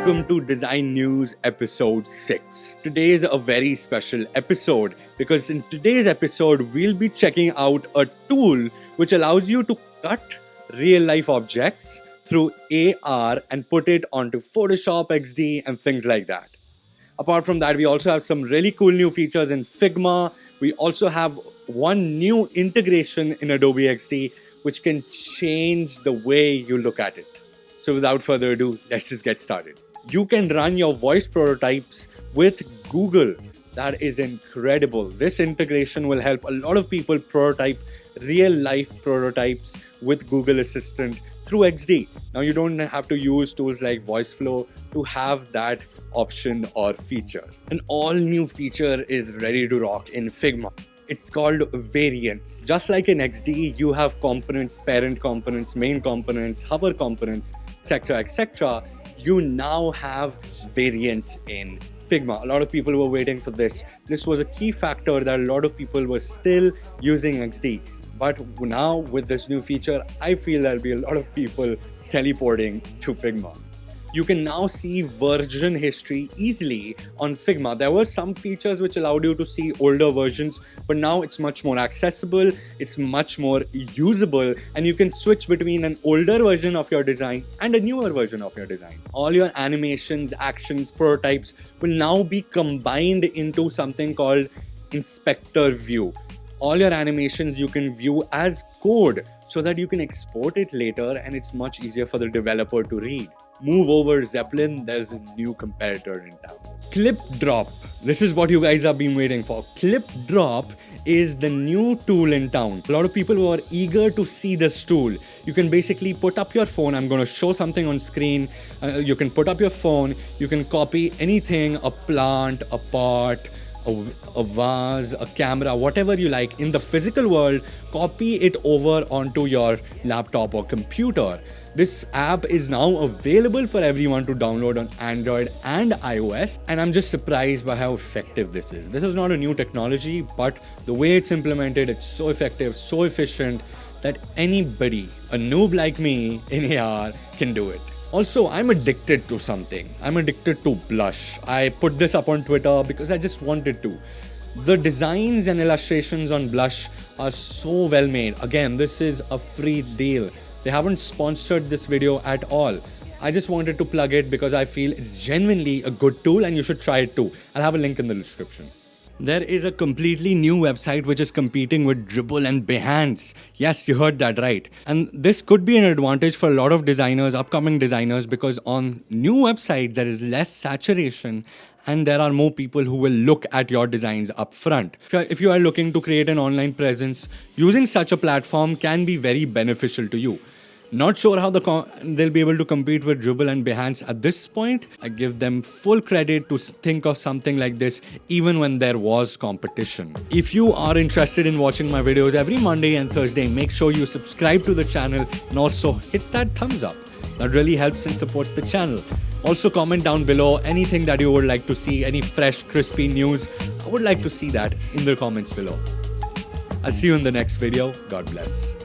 welcome to Design News episode 6. Today is a very special episode because in today's episode we'll be checking out a tool which allows you to cut real life objects through AR and put it onto Photoshop, XD and things like that. Apart from that, we also have some really cool new features in Figma. We also have one new integration in Adobe XD which can change the way you look at it. So without further ado, let's just get started. You can run your voice prototypes with Google. That is incredible. This integration will help a lot of people prototype real life prototypes with Google Assistant through XD. Now you don't have to use tools like VoiceFlow to have that option or feature. An all new feature is ready to rock in Figma. It's called variants. Just like in XD, you have components, parent components, main components, hover components, etc., etc. You now have variants in Figma. A lot of people were waiting for this. This was a key factor that a lot of people were still using XD. But now with this new feature, I feel there'll be a lot of people teleporting to Figma. You can now see version history easily on Figma. There were some features which allowed you to see older versions, but now it's much more accessible, it's much more usable, and you can switch between an older version of your design and a newer version of your design. All your animations, actions, prototypes will now be combined into something called Inspector View. All your animations you can view as code so that you can export it later and it's much easier for the developer to read. Move over Zeppelin, there's a new competitor in town. ClipDrop. This is what you guys have been waiting for. ClipDrop is the new tool in town. A lot of people were eager to see this tool. You can basically put up your phone. I'm going to show something on screen. You can put up your phone. You can copy anything, a plant, a pot, a vase, a camera, whatever you like in the physical world, copy it over onto your laptop or computer. This app is now available for everyone to download on Android and iOS, and I'm just surprised by how effective this is. This is not a new technology, but the way it's implemented, it's so effective, so efficient that anybody, a noob like me in AR, can do it. Also, I'm addicted to something. I'm addicted to blush. I put this up on Twitter because I just wanted to. The designs and illustrations on blush are so well made. Again, this is a free deal. They haven't sponsored this video at all. I just wanted to plug it because I feel it's genuinely a good tool and you should try it too. I'll have a link in the description. There is a completely new website which is competing with Dribbble and Behance. Yes, you heard that right. And this could be an advantage for a lot of designers, upcoming designers, because on new website there is less saturation and there are more people who will look at your designs up front. If you are looking to create an online presence, using such a platform can be very beneficial to you. Not sure how they'll be able to compete with Dribbble and Behance at this point. I give them full credit to think of something like this even when there was competition. If you are interested in watching my videos every Monday and Thursday, make sure you subscribe to the channel and also hit that thumbs up. That really helps and supports the channel. Also comment down below anything that you would like to see, any fresh, crispy news. I would like to see that in the comments below. I'll see you in the next video. God bless.